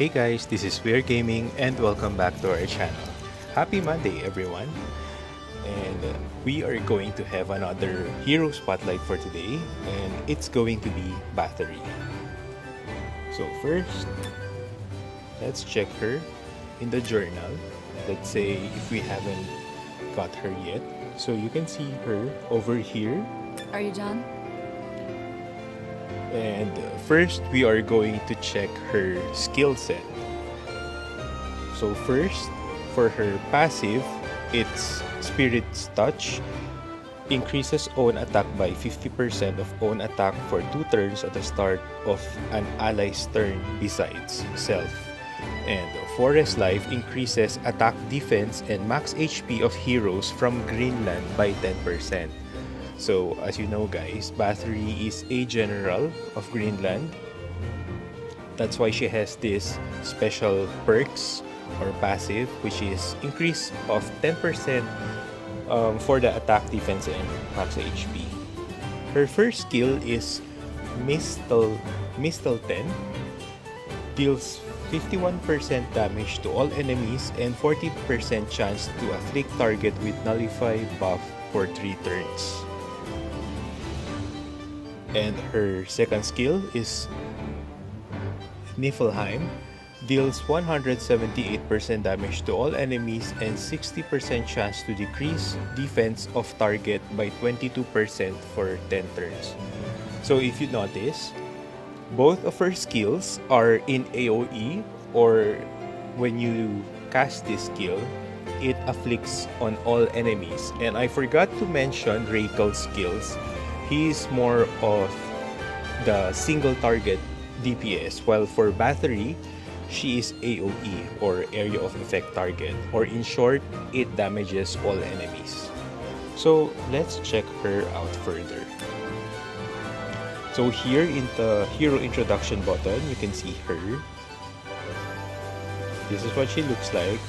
Hey guys, this is Weird Gaming and welcome back to our channel. Happy Monday everyone! And we are going to have another hero spotlight for today, and it's going to be Bathory. So first, let's check her in the journal. Let's say if we haven't got her yet. So you can see her over here. Are you done? And first, we are going to check her skill set. So first, for her passive, it's Spirit's Touch. Increases own attack by 50% of own attack for 2 turns at the start of an ally's turn besides self. And Forest Life increases attack, defense, and max HP of heroes from Greenland by 10%. So, as you know guys, Bathory is a general of Greenland. That's why she has this special perks or passive, which is increase of 10% for the attack, defense, and max HP. Her first skill is Mistle 10. Deals 51% damage to all enemies and 40% chance to afflict target with Nullify buff for 3 turns. And her second skill is Niflheim. Deals 178% damage to all enemies and 60% chance to decrease defense of target by 22% for 10 turns. So if you notice, both of her skills are in AoE, or when you cast this skill, it afflicts on all enemies. And I forgot to mention Raikel's skills. He's more of the single target DPS, while for Bathory, she is AoE or area of effect target, or in short, it damages all enemies. So let's check her out further. So here in the hero introduction button, you can see her. This is what she looks like.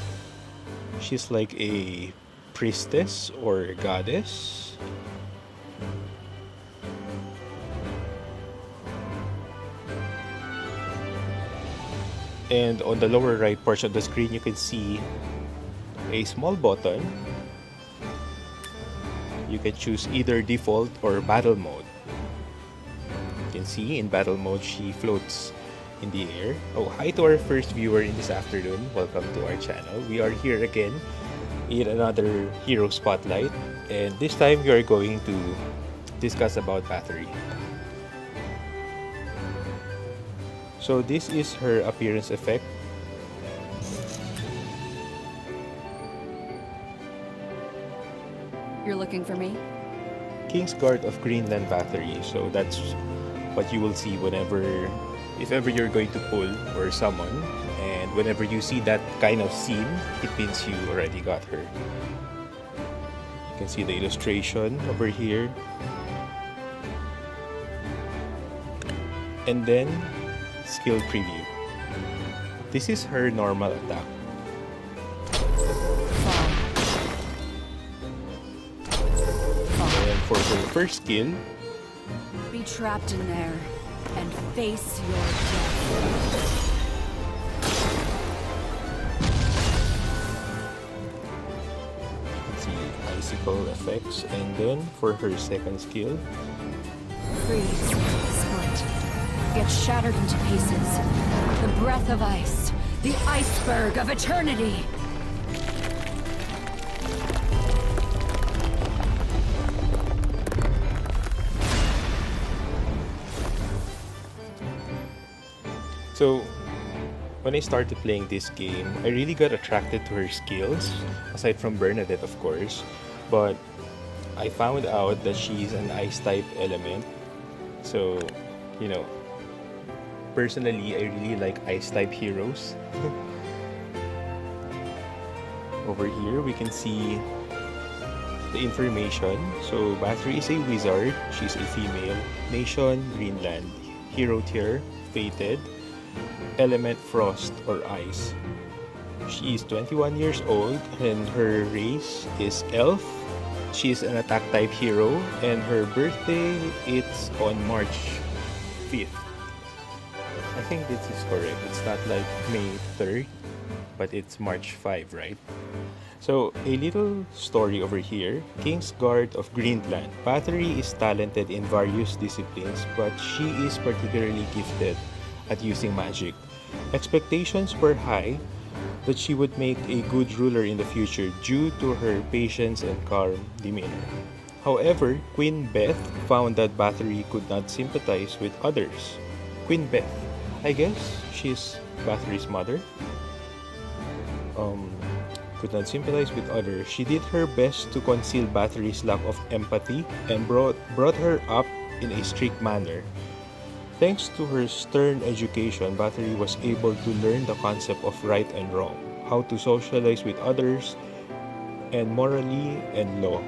She's like a priestess or goddess. And on the lower right portion of the screen, you can see a small button. You can choose either default or battle mode. You can see in battle mode, she floats in the air. Oh, hi to our first viewer in this afternoon. Welcome to our channel. We are here again in another hero spotlight. And this time, we are going to discuss about Bathory. So this is her appearance effect. You're looking for me? Kingsguard of Greenland Bathory. So that's what you will see whenever, if ever you're going to pull or summon, and whenever you see that kind of scene, it means you already got her. You can see the illustration over here. And then skill preview. This is her normal attack. And for her first skill, be trapped in there and face your death. you can see icicle effects. And then for her second skill, Freeze, split, get shattered into pieces. The breath of ice, the iceberg of eternity. so when I started playing this game, I really got attracted to her skills, aside from Bernadette of course, but I found out that she's an ice type element. So, you know, personally, I really like ice type heroes. Over here, we can see the information. So, Bathory is a wizard. She's a female. Nation, Greenland. Hero tier, Fated. Element, Frost or Ice. She is 21 years old and her race is Elf. She is an attack type hero and her birthday it's on March 5th. I think this is correct. It's not like May 3rd, but it's March 5, right? So, a little story over here. King's Guard of Greenland. Bathory is talented in various disciplines, but she is particularly gifted at using magic. Expectations were high that she would make a good ruler in the future due to her patience and calm demeanor. However, Queen Beth found that Bathory could not sympathize with others. Queen Beth, I guess she's Bathory's mother. Could not sympathize with others. She did her best to conceal Bathory's lack of empathy and brought her up in a strict manner. Thanks to her stern education, Bathory was able to learn the concept of right and wrong, how to socialize with others, and morally and law.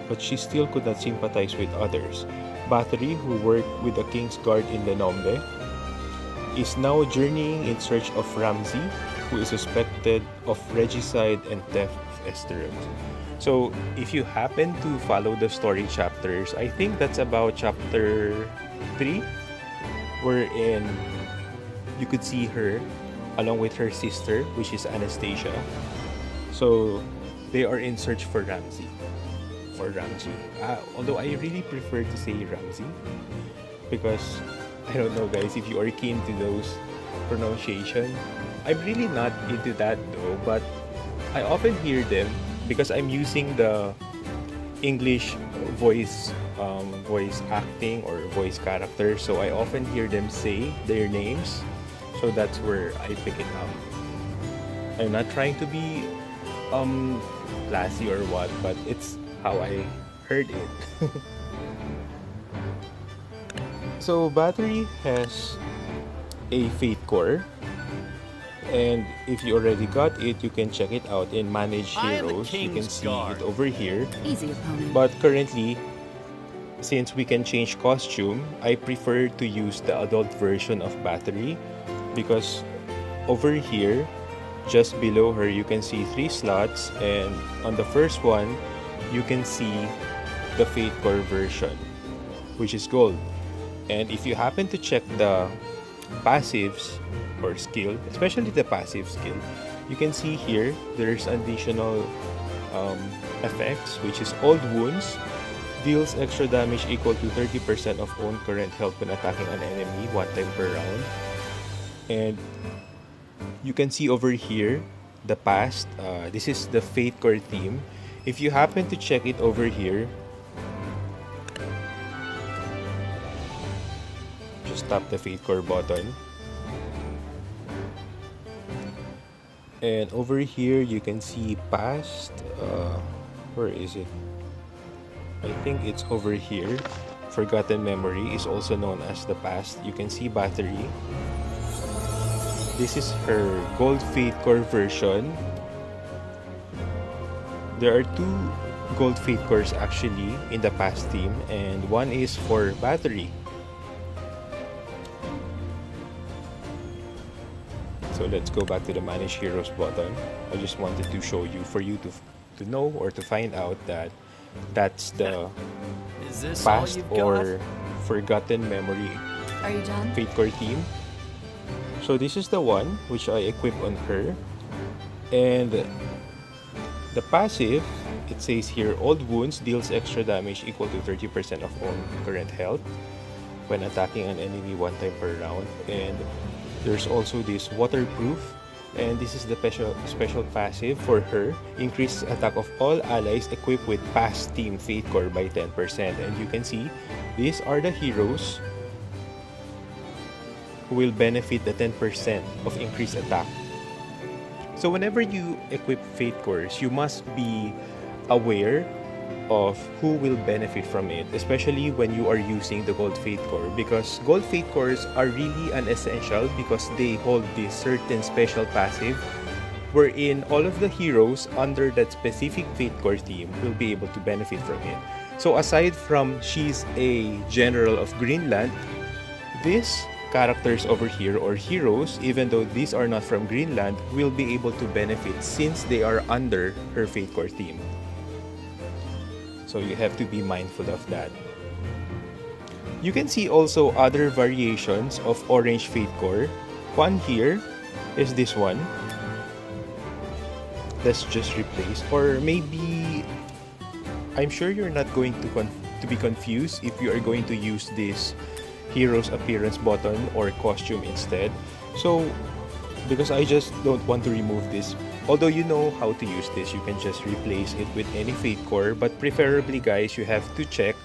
But she still could not sympathize with others. Bathory, who worked with the King's Guard in Lenombe, is now journeying in search of Ramsey, who is suspected of regicide and theft of Esteros. So, if you happen to follow the story chapters, I think that's about chapter 3, wherein you could see her along with her sister, which is Anastasia. So, they are in search for Ramsey. Although I really prefer to say Ramsey because I don't know, guys, if you are keen to those pronunciation. I'm really not into that though, but I often hear them because I'm using the English voice acting or voice character, so I often hear them say their names, so that's where I pick it up. I'm not trying to be classy or what, but it's how I heard it. So Bathory has a Faith Core, and if you already got it, you can check it out in Manage Heroes. You can see it over here. Easy opponent. But currently, since we can change costume, I prefer to use the adult version of Bathory because over here, just below her, you can see 3 slots, and on the first one, you can see the Faith Core version, which is gold. And if you happen to check the passives or skill, especially the passive skill, you can see here there's additional effects, which is Old Wounds, deals extra damage equal to 30% of own current health when attacking an enemy 1 time per round. And you can see over here the past, this is the Faith Core theme. If you happen to check it over here, just tap the Faith Core button, and over here you can see past, where is it? I think it's over here. Forgotten Memory is also known as the past. You can see Bathory. This is her Gold Faith Core version. There are 2 Gold Faith Cores actually in the past theme, and one is for Bathory. So let's go back to the Manage Heroes button. I just wanted to show you, for you to know or to find out that that's the past or Forgotten Memory Are you done? Faith Core theme. So this is the one which I equip on her, and the passive, it says here, Old Wounds deals extra damage equal to 30% of own current health when attacking an enemy 1 time per round. And there's also this Waterproof, and this is the special passive for her. Increases attack of all allies equipped with past team Faith Core by 10%. And you can see, these are the heroes who will benefit the 10% of increased attack. So whenever you equip Faith Cores, you must be aware of who will benefit from it, especially when you are using the Gold Faith Core, because Gold Faith Cores are really an essential because they hold this certain special passive wherein all of the heroes under that specific Faith Core theme will be able to benefit from it. So aside from she's a general of Greenland, these characters over here, or heroes, even though these are not from Greenland, will be able to benefit since they are under her Faith Core theme. So you have to be mindful of that. You can see also other variations of orange Fate Core. One here is this one. Let's just replace, or maybe I'm sure you're not going to be confused if you are going to use this hero's appearance button or costume instead. So because I just don't want to remove this, although you know how to use this, you can just replace it with any Fate Core, but preferably guys, you have to check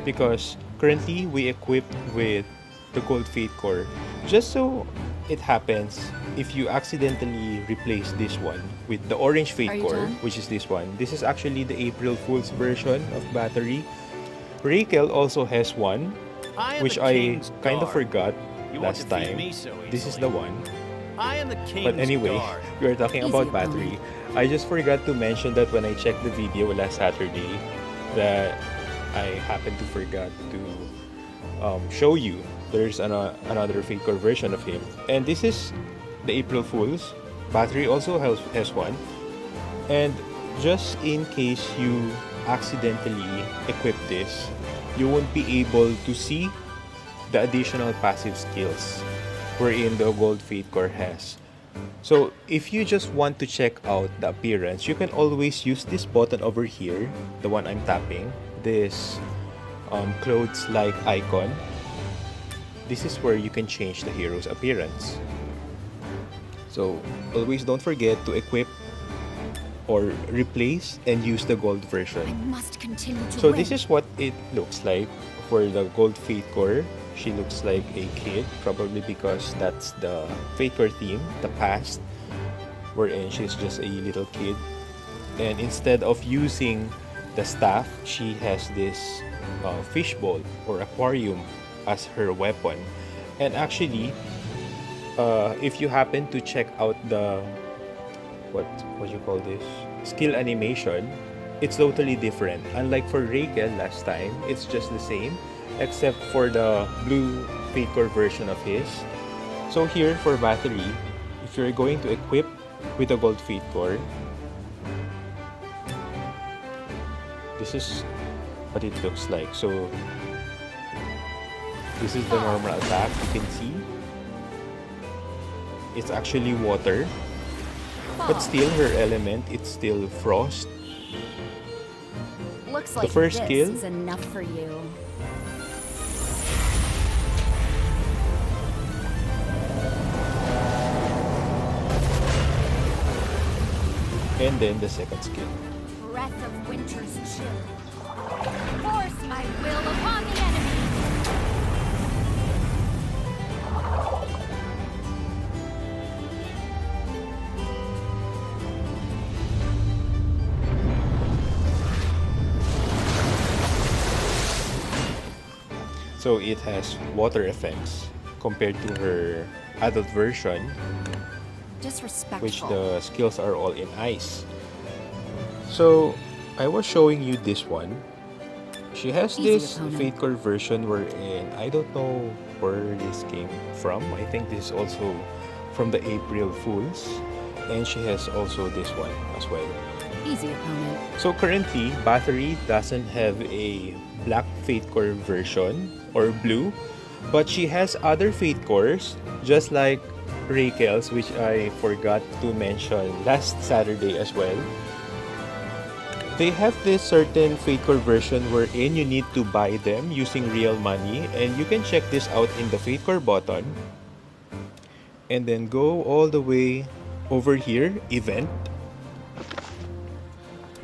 because currently we equipped with the gold Fate Core. Just so it happens, if you accidentally replace this one with the orange Fate Core, which is this one, this is actually the April Fool's version of Bathory. Raquel also has one, which I kind of forgot last time. This is the one. But anyway, we are talking about Bathory. I just forgot to mention that when I checked the video last Saturday, that I happened to forget to show you there's another Fate Core version of him. And this is the April Fool's. Bathory also has one. And just in case you accidentally equip this, you won't be able to see the additional passive skills wherein the gold Fate Core has. So if you just want to check out the appearance, you can always use this button over here, the one I'm tapping, this clothes like icon. This is where you can change the hero's appearance. So always don't forget to equip or replace and use the gold version. I must continue to So win. this is what it looks like for the gold Fate Core. She looks like a kid, probably because that's the Fate Core theme, the past, wherein she's just a little kid. And instead of using the staff, she has this fishbowl or aquarium as her weapon. And actually, if you happen to check out the what you call this skill animation, it's totally different. Unlike for Raquel last time, it's just the same except for the blue Fate Core version of his. So here for Bathory, if you're going to equip with a gold Fate Core, this is what it looks like. So this is the normal attack. You can see it's actually water, but still her element, it's still frost. Looks like the first this skill is enough for you. and then the second skill. Breath of winter's chill. Force my will upon the enemy. So it has water effects compared to her adult version, Disrespectful. which the skills are all in ice. So I was showing you this one. She has Easy this opponent. Fate Core version wherein I don't know where this came from. I think this is also from the April Fools, and she has also this one as well. Easy opponent. So currently, Bathory doesn't have a black Fate Core version or blue, but she has other Fate Cores, just like Raquel's, which I forgot to mention last Saturday as well. They have this certain Fate Core version wherein you need to buy them using real money, and you can check this out in the Fate Core button. And then go all the way over here, event.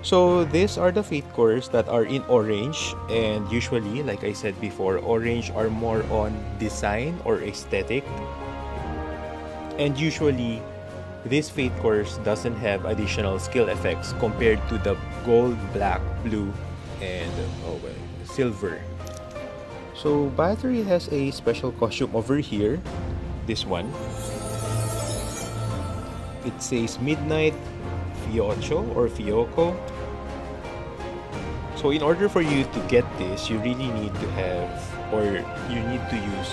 So these are the Fate Cores that are in orange, and usually, like I said before, orange are more on design or aesthetic. And usually, this Fate Cores doesn't have additional skill effects compared to the gold, black, blue, and silver. So Bathory has a special costume over here, this one. It says Midnight Fiocho or Fiocco. So in order for you to get this, you really need to have, or you need to use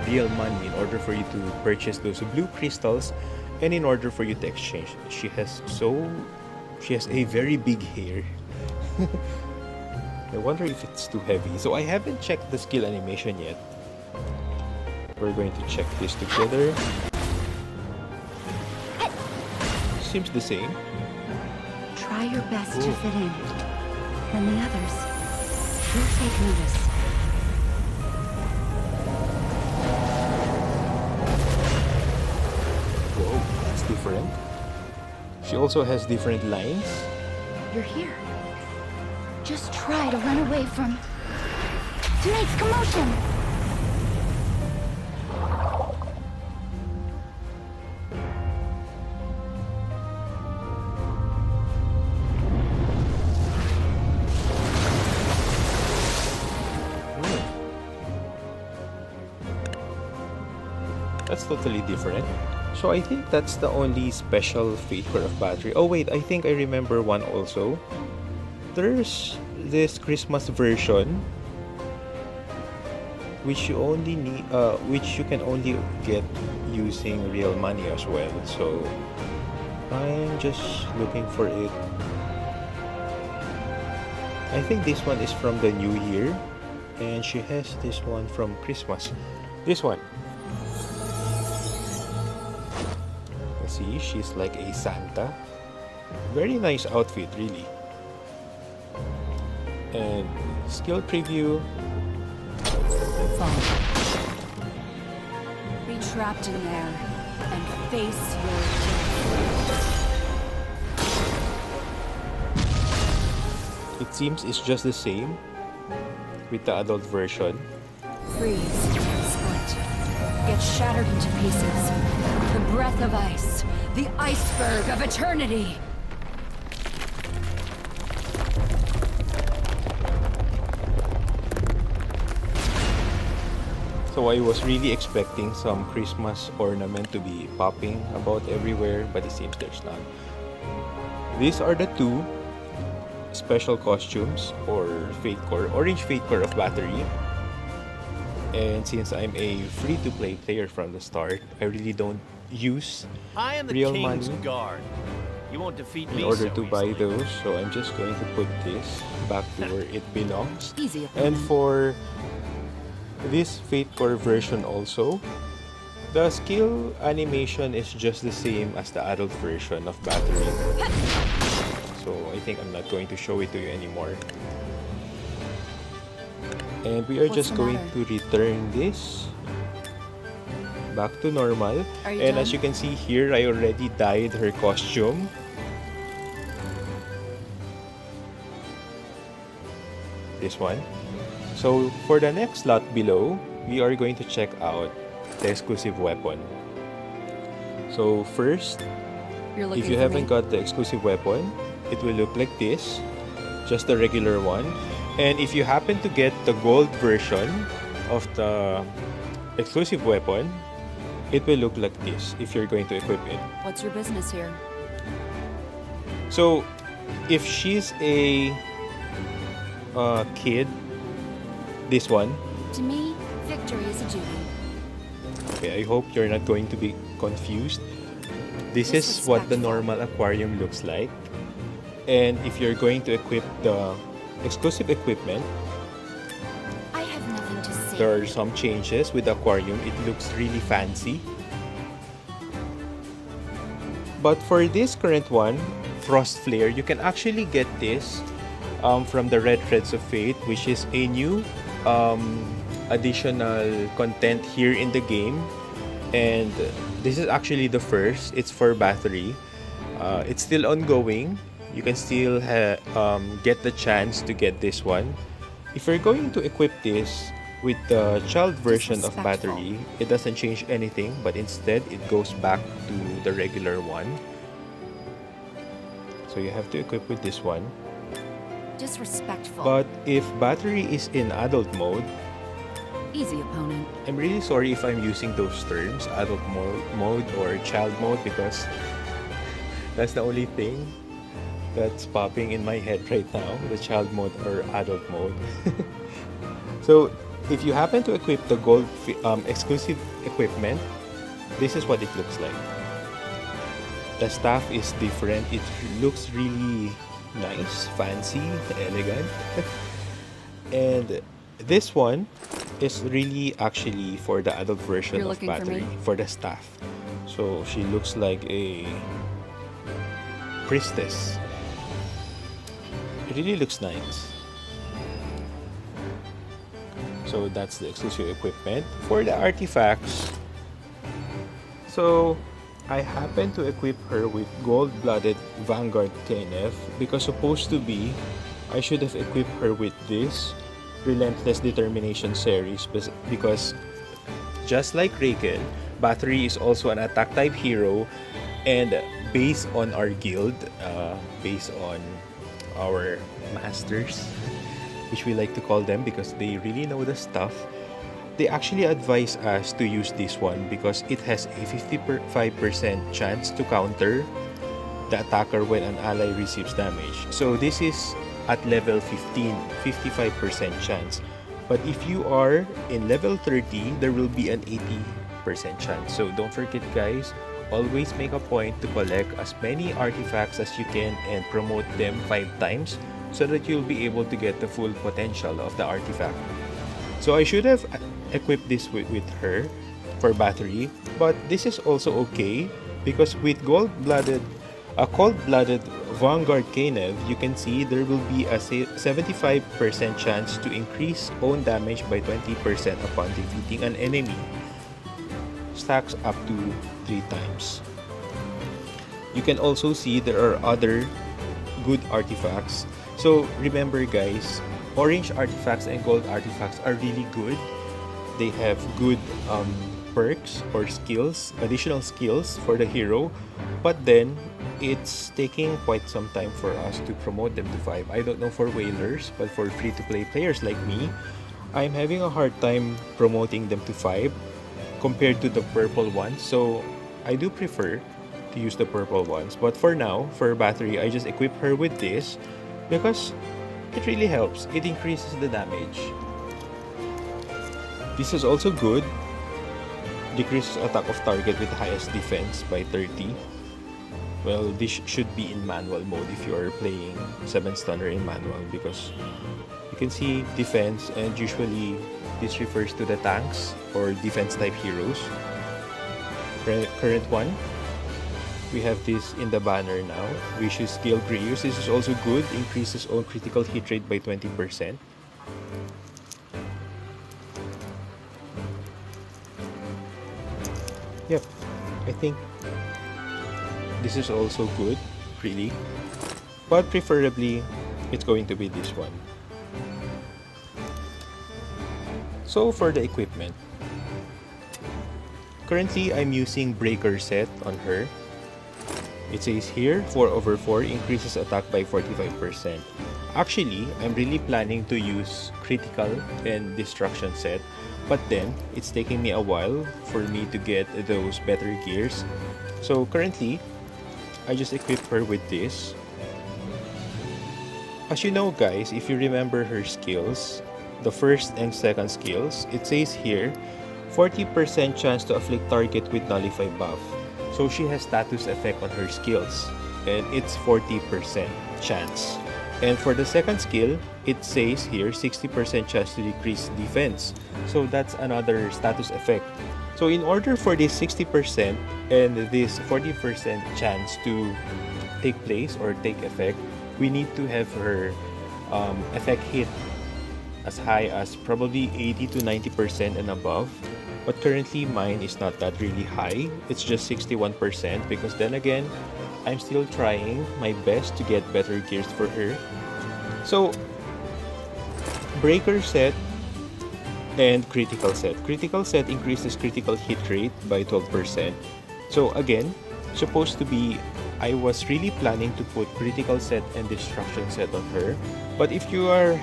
real money in order for you to purchase those blue crystals, and in order for you to exchange. She has a very big hair. I wonder if it's too heavy. So I haven't checked the skill animation yet. We're going to check this together. Seems the same. Try your best to fit in. And the others will take notice. Whoa, that's different. She also has different lines. You're here. Just try to run away from tonight's commotion. That's totally different. So I think that's the only special feature of Bathory. Oh wait, I think I remember one also. There's this Christmas version which you only need which you can only get using real money as well. So I'm just looking for it. I think this one is from the New Year, and she has this one from Christmas. This one. See, she's like a Santa. Very nice outfit, really. And skill preview. Be trapped in there and face your death. It seems it's just the same with the adult version. Freeze, split, get shattered into pieces. The breath of ice, the iceberg of eternity. So I was really expecting some Christmas ornament to be popping about everywhere, but it seems there's none. These are the two special costumes or Fate Core, Orange Fate Core of Bathory. And since I'm a free-to-play player from the start, I really don't use I am the real King's money Guard. You won't defeat in me order so to buy easily. those. So I'm just going to put this back to where it belongs. Easy. And for this Fate Core version also, the skill animation is just the same as the adult version of Bathory. So I think I'm not going to show it to you anymore. And we are just going to return this back to normal. And as you can see here, I already dyed her costume. This one. So for the next slot below, we are going to check out the exclusive weapon. So first, if you haven't got the exclusive weapon, it will look like this, just the regular one. And if you happen to get the gold version of the exclusive weapon, it will look like this if you're going to equip it. What's your business here? So if she's a kid, this one. To me, victory is a duty. Okay, I hope you're not going to be confused. This is what the normal aquarium looks like. And if you're going to equip the exclusive equipment, I have nothing to say. there are some changes with the aquarium. It looks really fancy. But for this current one, Frost Flare, you can actually get this from the Red Threads of Fate, which is a new additional content here in the game. And this is actually the first. It's for Bathory. It's still ongoing. You can still get the chance to get this one. If you're going to equip this with the child version of Bathory, it doesn't change anything, but instead it goes back to the regular one. So you have to equip with this one. Disrespectful. But if Bathory is in adult mode, easy opponent. I'm really sorry if I'm using those terms, adult mode or child mode, because that's the only thing that's popping in my head right now, the child mode or adult mode. So if you happen to equip the gold exclusive equipment, this is what it looks like. The staff is different. It looks really nice, fancy, elegant. And this one is really actually for the adult version You're of looking for me? Bathory, for the staff. So she looks like a priestess. It really looks nice. So that's the exclusive equipment. For the artifacts, so I happen to equip her with gold-blooded Vanguard KNF because supposed to be I should have equipped her with this Relentless Determination series because just like Raken, Bathory is also an attack type hero, and based on our guild, based on our masters, which we like to call them because they really know the stuff, they actually advise us to use this one because it has a 55% chance to counter the attacker when an ally receives damage. So this is at level 15, 55% chance. But if you are in level 30, there will be an 80% chance. So don't forget guys, always make a point to collect as many artifacts as you can and promote them 5 times so that you'll be able to get the full potential of the artifact. So I should have equipped this with her for Bathory, but this is also okay because with cold-blooded Vanguard KNF, you can see there will be a 75% chance to increase own damage by 20% upon defeating an enemy. Stacks up to 3 times. You can also see there are other good artifacts. So remember guys, orange artifacts and gold artifacts are really good. They have good perks or skills, additional skills for the hero, but then it's taking quite some time for us to promote them to 5. I don't know for whalers, but for free-to-play players like me, I'm having a hard time promoting them to 5 compared to the purple ones. So I do prefer to use the purple ones, but for now, for Bathory, I just equip her with this because it really helps. It increases the damage. This is also good. Decreases attack of target with highest defense by 30. Well, this should be in manual mode if you are playing 7 stunner in manual because you can see defense, and usually this refers to the tanks or defense type heroes. Current one, we have this in the banner now. Vicious Skill Greaves. This is also good. Increases own critical hit rate by 20%. Yep, I think this is also good, really. But preferably, it's going to be this one. So for the equipment, currently I'm using Breaker set on her. It says here 4/4 increases attack by 45%. Actually, I'm really planning to use critical and destruction set, but then it's taking me a while for me to get those better gears. So currently, I just equip her with this. As you know guys, if you remember her skills, the first and second skills, it says here 40% chance to afflict target with nullify buff. So she has status effect on her skills, and it's 40% chance. And for the second skill, it says here 60% chance to decrease defense. So that's another status effect. So in order for this 60% and this 40% chance to take place or take effect, we need to have her effect hit as high as probably 80 to 90% and above. But currently mine is not that really high. It's just 61% because then again, I'm still trying my best to get better gears for her. So Breaker set and critical set. Critical set increases critical hit rate by 12%. So again, supposed to be, I was really planning to put critical set and destruction set on her. But if you are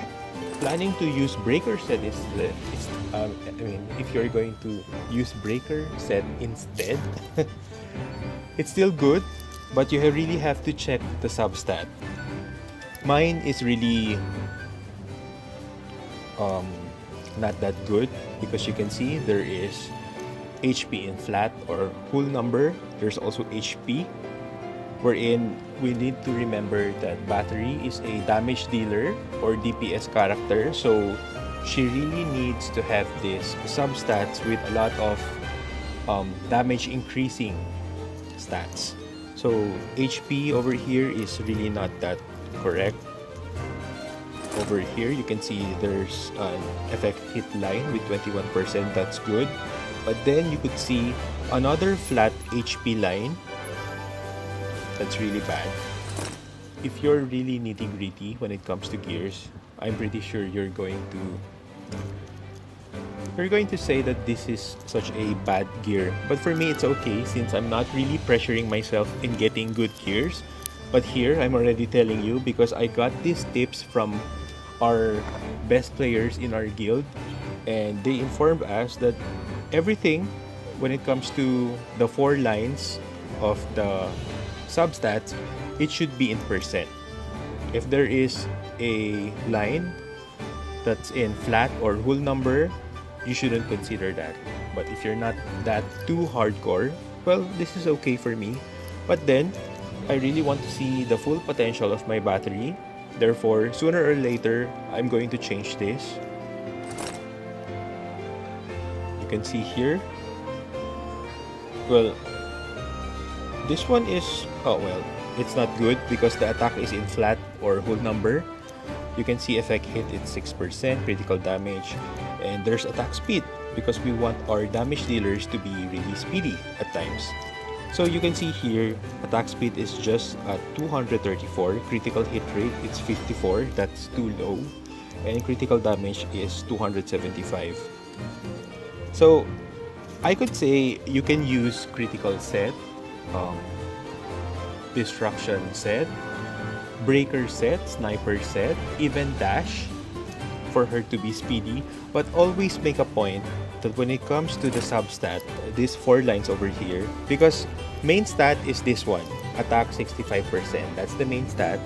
planning to use Breaker set if you're going to use Breaker set instead, it's still good, but you really have to check the substat. Mine is really not that good because you can see there is HP in flat or whole number. There's also HP wherein we need to remember that Bathory is a damage dealer or DPS character, so she really needs to have this substats with a lot of damage increasing stats. So HP over here is really not that correct. Over here you can see there's an effect hit line with 21%, that's good. But then you could see another flat HP line. That's really bad. If you're really nitty-gritty when it comes to gears, I'm pretty sure you're going to say that this is such a bad gear. But for me, it's okay since I'm not really pressuring myself in getting good gears. But here, I'm already telling you because I got these tips from our best players in our guild, and they informed us that everything when it comes to the 4 lines of the substats, it should be in percent. If there is a line that's in flat or whole number, you shouldn't consider that. But if you're not that too hardcore, well, this is okay for me. But then, I really want to see the full potential of my Bathory. Therefore, sooner or later, I'm going to change this. You can see here. Well, this one is, oh well, it's not good because the attack is in flat or whole number. You can see effect hit, it's 6%, critical damage, and there's attack speed because we want our damage dealers to be really speedy at times. So you can see here, attack speed is just at 234, critical hit rate it's 54, that's too low, and critical damage is 275. So I could say you can use critical set, destruction set, breaker set, sniper set, even dash for her to be speedy, but always make a point that when it comes to the substat, these 4 lines over here, because main stat is this one, attack 65%, that's the main stat,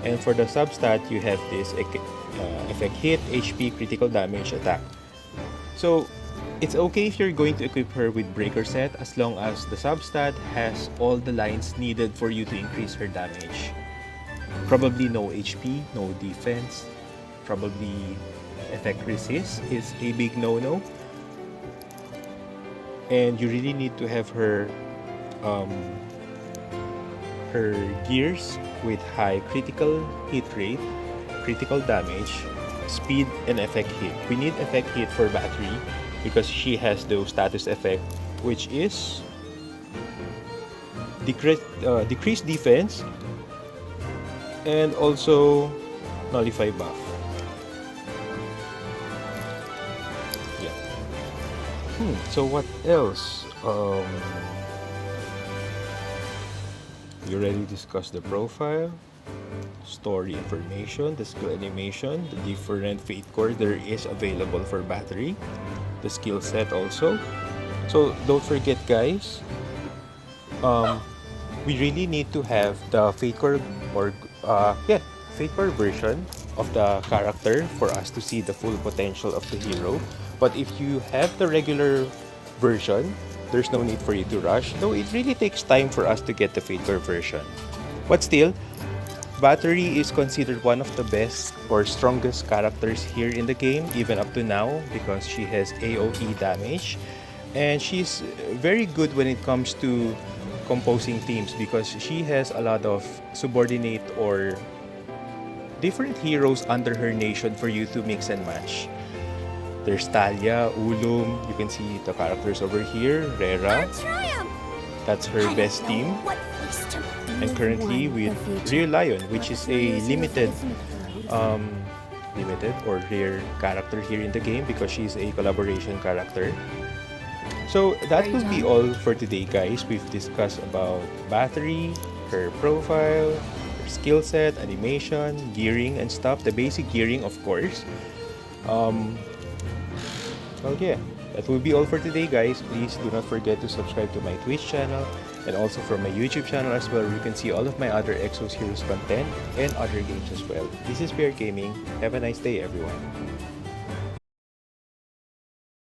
and for the substat you have this effect hit, HP, critical damage, attack. So it's okay if you're going to equip her with breaker set as long as the substat has all the lines needed for you to increase her damage. Probably no HP, no defense, probably effect resist is a big no-no. And you really need to have her gears with high critical hit rate, critical damage, speed, and effect hit. We need effect hit for Bathory because she has those status effect, which is decreased defense and also nullify buff. Yeah. So what else? We already discussed the profile, story information, the skill animation, the different fate core there is available for Bathory, the skill set also. So don't forget guys, we really need to have the fate core or fate core version of the character for us to see the full potential of the hero. But if you have the regular version, there's no need for you to rush, though it really takes time for us to get the fate core version. But still, Bathory is considered one of the best or strongest characters here in the game, even up to now, because she has AoE damage. And she's very good when it comes to composing teams because she has a lot of subordinate or different heroes under her nation for you to mix and match. There's Talia, Ulum, you can see the characters over here, Rera, that's her best team. And currently with Real Lion, which is a limited or rare character here in the game because she's a collaboration character. So that will be all for today guys. We've discussed about Bathory, her profile, her skill set, animation, gearing and stuff, the basic gearing of course. Well yeah, that will be all for today guys. Please do not forget to subscribe to my Twitch channel and also from my YouTube channel as well, where you can see all of my other Exos Heroes content and other games as well. This is Bear Gaming. Have a nice day everyone.